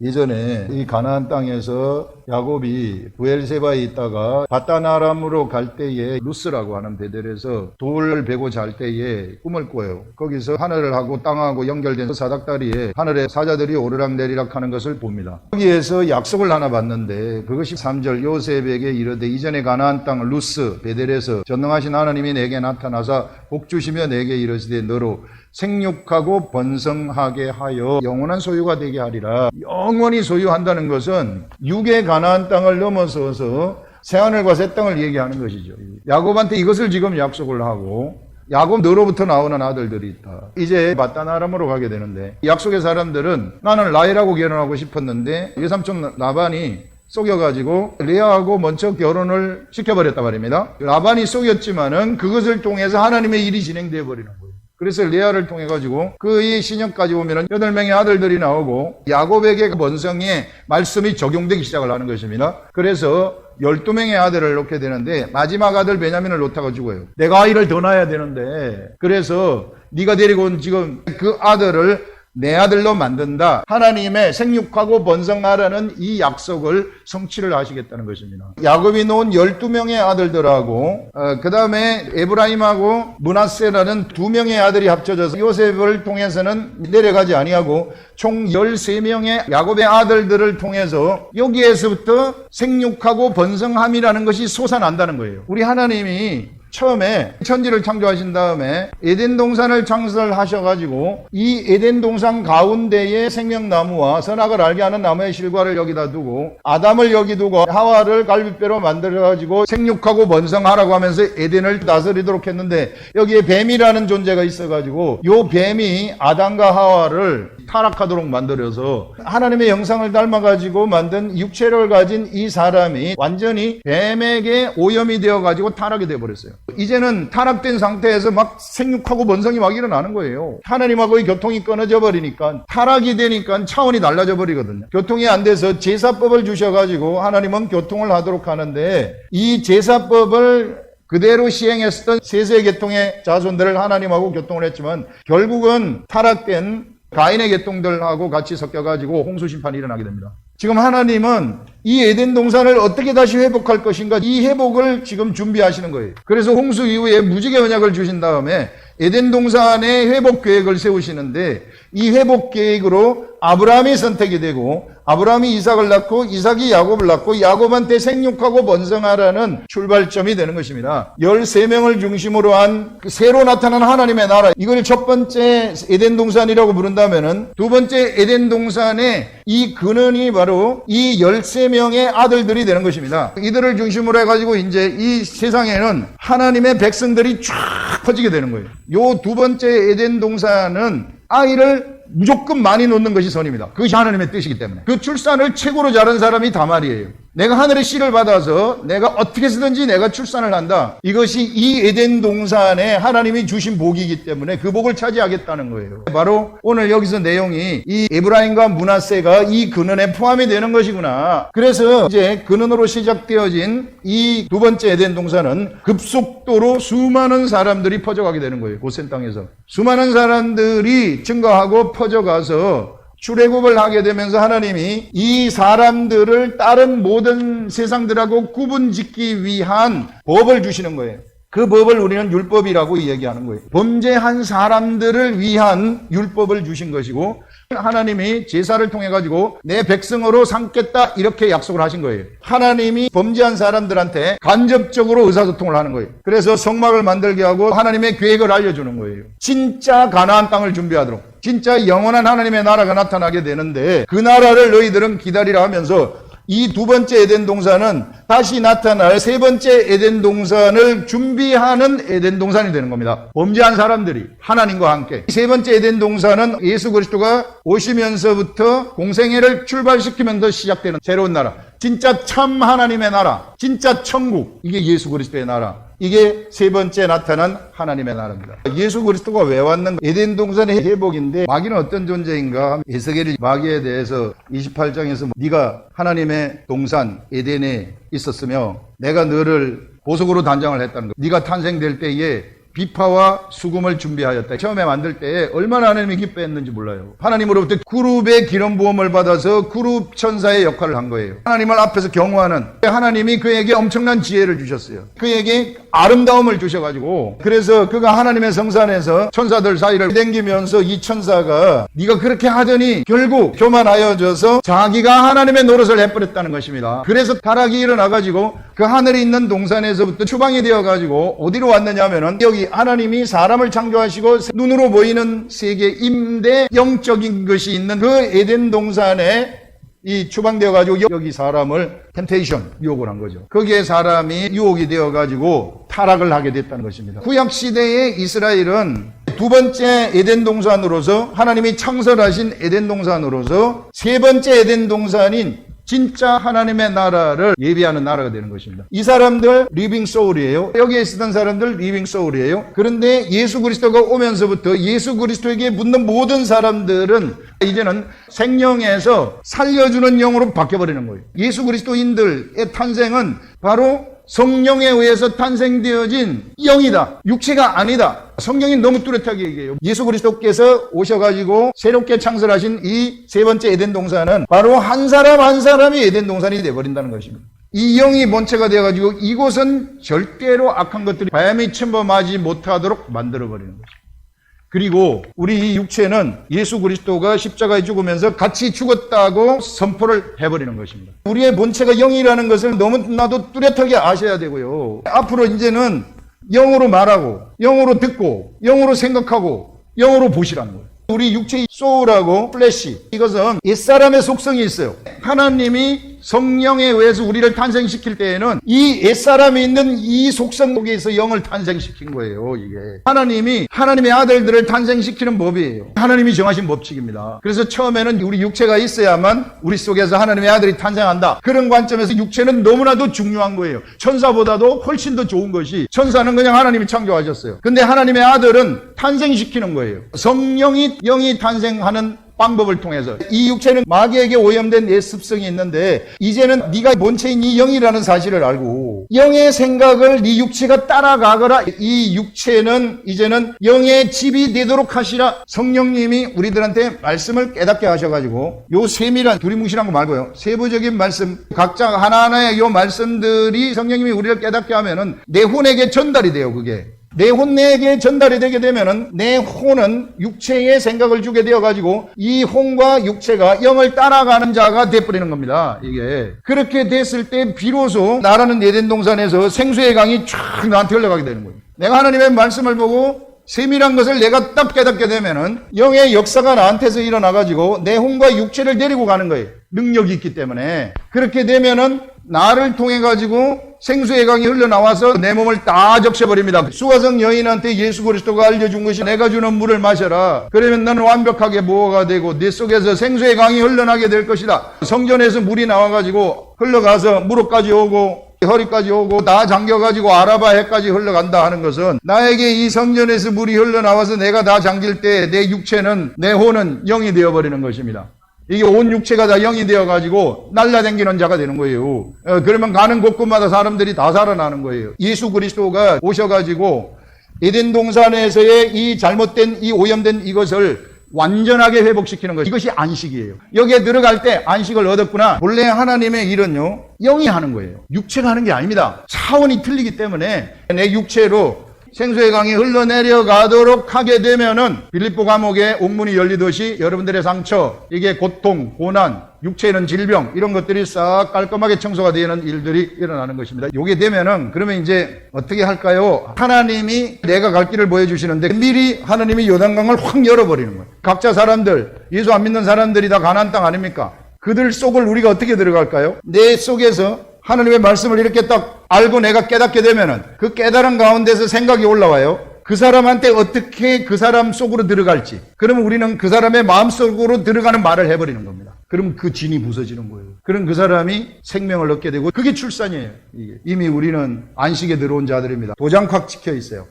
예전에 이 가나안 땅에서 야곱이 브엘세바에 있다가 바다나람으로 갈 때에 루스라고 하는 베델에서 돌을 베고 잘 때에 꿈을 꿔요. 거기서 하늘하고 땅하고 연결된 사닥다리에 하늘의 사자들이 오르락내리락 하는 것을 봅니다. 거기에서 약속을 하나 받는데 그것이 3절 요셉에게 이르되 이전에 가나안 땅 루스 베델에서 전능하신 하나님이 내게 나타나사 복 주시며 내게 이르시되 너로 생육하고 번성하게 하여 영원한 소유가 되게 하리라. 영원히 소유한다는 것은 육의 가나안 땅을 넘어서서 새하늘과 새 땅을 얘기하는 것이죠. 야곱한테 이것을 지금 약속을 하고 야곱 너로부터 나오는 아들들이 있다. 이제 바다나람으로 가게 되는데 약속의 사람들은 나는 라헬하고 결혼하고 싶었는데 외삼촌 라반이 속여가지고 레아하고 먼저 결혼을 시켜버렸단 말입니다. 라반이 속였지만은 그것을 통해서 하나님의 일이 진행되어 버리는 거예요. 그래서 레아를 통해 가지고 그의 신역까지 보면은 8명의 아들들이 나오고 야곱에게 번성의 말씀이 적용되기 시작을 하는 것입니다. 그래서 12명의 아들을 놓게 되는데 마지막 아들 베냐민을 놓다가 죽어요. 내가 아이를 더 낳아야 되는데 그래서 네가 데리고 온 지금 그 아들을 내 아들로 만든다. 하나님의 생육하고 번성하라는 이 약속을 성취를 하시겠다는 것입니다. 야곱이 놓은 12명의 아들들하고 그 다음에 에브라임하고 므낫세라는 2명의 아들이 합쳐져서 요셉을 통해서는 내려가지 아니하고 총 13명의 야곱의 아들들을 통해서 여기에서부터 생육하고 번성함이라는 것이 솟아난다는 거예요. 우리 하나님이 처음에 천지를 창조하신 다음에 에덴 동산을 창설하셔가지고 이 에덴 동산 가운데에 생명나무와 선악을 알게 하는 나무의 실과를 여기다 두고 아담을 여기 두고 하와를 갈빗뼈로 만들어가지고 생육하고 번성하라고 하면서 에덴을 다스리도록 했는데 여기에 뱀이라는 존재가 있어가지고 요 뱀이 아담과 하와를 타락하도록 만들어서 하나님의 형상을 닮아가지고 만든 육체를 가진 이 사람이 완전히 뱀에게 오염이 되어가지고 타락이 되어버렸어요. 이제는 타락된 상태에서 막 생육하고 번성이 막 일어나는 거예요. 하나님하고의 교통이 끊어져 버리니까 타락이 되니까 차원이 달라져 버리거든요. 교통이 안 돼서 제사법을 주셔가지고 하나님은 교통을 하도록 하는데 이 제사법을 그대로 시행했었던 세세 계통의 자손들을 하나님하고 교통을 했지만 결국은 타락된 가인의 계통들하고 같이 섞여가지고 홍수심판이 일어나게 됩니다. 지금 하나님은 이 에덴 동산을 어떻게 다시 회복할 것인가 이 회복을 지금 준비하시는 거예요. 그래서 홍수 이후에 무지개 언약을 주신 다음에 에덴 동산의 회복 계획을 세우시는데 이 회복 계획으로 아브라함이 선택이 되고 아브라함이 이삭을 낳고 이삭이 야곱을 낳고 야곱한테 생육하고 번성하라는 출발점이 되는 것입니다. 13명을 중심으로 한 새로 나타난 하나님의 나라, 이걸 첫 번째 에덴 동산이라고 부른다면은 두 번째 에덴 동산의 이 근원이 바로 이 13명의 아들들이 되는 것입니다. 이들을 중심으로 해가지고 이제 이 세상에는 하나님의 백성들이 쫙 퍼지게 되는 거예요. 요 두 번째 에덴 동산은 아이를 무조건 많이 놓는 것이 선입니다. 그것이 하나님의 뜻이기 때문에. 그 출산을 최고로 잘한 사람이 다말이에요. 내가 하늘의 씨를 받아서 내가 어떻게 해서든지 내가 출산을 한다. 이것이 이 에덴 동산에 하나님이 주신 복이기 때문에 그 복을 차지하겠다는 거예요. 바로 오늘 여기서 내용이 이 에브라임과 므낫세가 이 근원에 포함이 되는 것이구나. 그래서 이제 근원으로 시작되어진 이 두 번째 에덴 동산은 급속도로 수많은 사람들이 퍼져가게 되는 거예요. 고센 땅에서. 수많은 사람들이 증가하고 퍼져가서 출애굽을 하게 되면서 하나님이 이 사람들을 다른 모든 세상들하고 구분짓기 위한 법을 주시는 거예요. 그 법을 우리는 율법이라고 얘기하는 거예요. 범죄한 사람들을 위한 율법을 주신 것이고 하나님이 제사를 통해 가지고 내 백성으로 삼겠다 이렇게 약속을 하신 거예요. 하나님이 범죄한 사람들한테 간접적으로 의사소통을 하는 거예요. 그래서 성막을 만들게 하고 하나님의 계획을 알려주는 거예요. 진짜 가나안 땅을 준비하도록, 진짜 영원한 하나님의 나라가 나타나게 되는데 그 나라를 너희들은 기다리라 하면서 이 두 번째 에덴 동산은 다시 나타날 세 번째 에덴 동산을 준비하는 에덴 동산이 되는 겁니다. 범죄한 사람들이 하나님과 함께. 세 번째 에덴 동산은 예수 그리스도가 오시면서부터 공생애를 출발시키면서 시작되는 새로운 나라. 진짜 참 하나님의 나라, 진짜 천국. 이게 예수 그리스도의 나라. 이게 세 번째 나타난 하나님의 나라입니다. 예수 그리스도가 왜 왔는가? 에덴 동산의 회복인데 마귀는 어떤 존재인가? 에스겔이 마귀에 대해서 28장에서 네가 하나님의 동산 에덴에 있었으며 내가 너를 보석으로 단장을 했다는 거. 네가 탄생될 때에 비파와 수금을 준비하였다. 처음에 만들 때 얼마나 하나님이 기뻐했는지 몰라요. 하나님으로부터 그룹의 기름 부음을 받아서 그룹 천사의 역할을 한 거예요. 하나님을 앞에서 경호하는, 하나님이 그에게 엄청난 지혜를 주셨어요. 그에게 아름다움을 주셔가지고, 그래서 그가 하나님의 성산에서 천사들 사이를 댕기면서 이 천사가 네가 그렇게 하더니 결국 교만하여져서 자기가 하나님의 노릇을 해버렸다는 것입니다. 그래서 타락이 일어나가지고 그 하늘에 있는 동산에서부터 추방이 되어가지고 어디로 왔느냐 하면은 여기 하나님이 사람을 창조하시고 눈으로 보이는 세계인데 영적인 것이 있는 그 에덴 동산에 이 추방되어가지고 여기 사람을 템테이션, 유혹을 한 거죠. 거기에 사람이 유혹이 되어가지고 타락을 하게 됐다는 것입니다. 구약시대의 이스라엘은 두 번째 에덴 동산으로서 하나님이 창설하신 에덴 동산으로서 세 번째 에덴 동산인 진짜 하나님의 나라를 예비하는 나라가 되는 것입니다. 이 사람들 리빙 소울이에요. 여기에 있었던 사람들 리빙 소울이에요. 그런데 예수 그리스도가 오면서부터 예수 그리스도에게 묻는 모든 사람들은 이제는 생명에서 살려주는 영으로 바뀌어버리는 거예요. 예수 그리스도인들의 탄생은 바로 성령에 의해서 탄생되어진 영이다. 육체가 아니다. 성경이 너무 뚜렷하게 얘기해요. 예수 그리스도께서 오셔가지고 새롭게 창설하신 이 세 번째 에덴 동산은 바로 한 사람 한 사람이 에덴 동산이 되어버린다는 것입니다. 이 영이 본체가 되어가지고 이곳은 절대로 악한 것들이 바람이 침범하지 못하도록 만들어버리는 것입니다. 그리고 우리 이 육체는 예수 그리스도가 십자가에 죽으면서 같이 죽었다고 선포를 해버리는 것입니다. 우리의 본체가 영이라는 것을 너무나도 뚜렷하게 아셔야 되고요. 앞으로 이제는 영으로 말하고, 영으로 듣고, 영으로 생각하고, 영으로 보시라는 거예요. 우리 육체의 소울하고 플래시, 이것은 옛사람의 속성이 있어요. 하나님이 성령에 의해서 우리를 탄생시킬 때에는 이 옛사람이 있는 이 속성 속에서 영을 탄생시킨 거예요. 이게 하나님이 하나님의 아들들을 탄생시키는 법이에요. 하나님이 정하신 법칙입니다. 그래서 처음에는 우리 육체가 있어야만 우리 속에서 하나님의 아들이 탄생한다. 그런 관점에서 육체는 너무나도 중요한 거예요. 천사보다도 훨씬 더 좋은 것이, 천사는 그냥 하나님이 창조하셨어요. 근데 하나님의 아들은 탄생시키는 거예요. 성령이 영이 탄생하는 방법을 통해서. 이 육체는 마귀에게 오염된 옛 습성이 있는데 이제는 네가 본체인 이 영이라는 사실을 알고 영의 생각을 네 육체가 따라가거라. 이 육체는 이제는 영의 집이 되도록 하시라. 성령님이 우리들한테 말씀을 깨닫게 하셔가지고 요 세밀한 두리뭉실한 거 말고요, 세부적인 말씀, 각자 하나하나의 요 말씀들이 성령님이 우리를 깨닫게 하면은 내 혼에게 전달이 돼요. 그게 내 혼에게 전달이 되게 되면은 내 혼은 육체의 생각을 주게 되어가지고 이 혼과 육체가 영을 따라가는 자가 돼버리는 겁니다. 이게 그렇게 됐을 때 비로소 나라는 에덴 동산에서 생수의 강이 쫙 나한테 흘러가게 되는 거예요. 내가 하나님의 말씀을 보고 세밀한 것을 내가 딱 깨닫게 되면은 영의 역사가 나한테서 일어나가지고 내 혼과 육체를 데리고 가는 거예요. 능력이 있기 때문에. 그렇게 되면은 나를 통해 가지고 생수의 강이 흘러나와서 내 몸을 다 적셔버립니다. 수가성 여인한테 예수 그리스도가 알려준 것이 내가 주는 물을 마셔라. 그러면 너는 완벽하게 보호가 되고 내 속에서 생수의 강이 흘러나게 될 것이다. 성전에서 물이 나와가지고 흘러가서 무릎까지 오고 허리까지 오고 다 잠겨가지고 아라바 해까지 흘러간다 하는 것은 나에게 이 성전에서 물이 흘러나와서 내가 다 잠길 때 내 육체는, 내 혼은 영이 되어버리는 것입니다. 이게 온 육체가 다 영이 되어가지고 날라다니는 자가 되는 거예요. 그러면 가는 곳곳마다 사람들이 다 살아나는 거예요. 예수 그리스도가 오셔가지고 에덴 동산에서의 이 잘못된, 이 오염된 이것을 완전하게 회복시키는 것, 이것이 안식이에요. 여기에 들어갈 때 안식을 얻었구나. 본래 하나님의 일은요, 영이 하는 거예요. 육체가 하는 게 아닙니다. 차원이 틀리기 때문에 내 육체로 생수의 강이 흘러내려가도록 하게 되면은 빌립보 감옥에 옥문이 열리듯이 여러분들의 상처, 이게 고통, 고난, 육체에는 질병, 이런 것들이 싹 깔끔하게 청소가 되는 일들이 일어나는 것입니다. 요게 되면은 그러면 이제 어떻게 할까요? 하나님이 내가 갈 길을 보여주시는데 미리 하나님이 요단강을 확 열어버리는 거예요. 각자 사람들, 예수 안 믿는 사람들이 다 가나안 땅 아닙니까? 그들 속을 우리가 어떻게 들어갈까요? 내 속에서 하나님의 말씀을 이렇게 딱 알고 내가 깨닫게 되면은 그 깨달은 가운데서 생각이 올라와요. 그 사람한테 어떻게 그 사람 속으로 들어갈지. 그러면 우리는 그 사람의 마음속으로 들어가는 말을 해버리는 겁니다. 그럼 그 진이 부서지는 거예요. 그럼 그 사람이 생명을 얻게 되고 그게 출산이에요. 이게. 이미 우리는 안식에 들어온 자들입니다. 도장 콱 찍혀 있어요.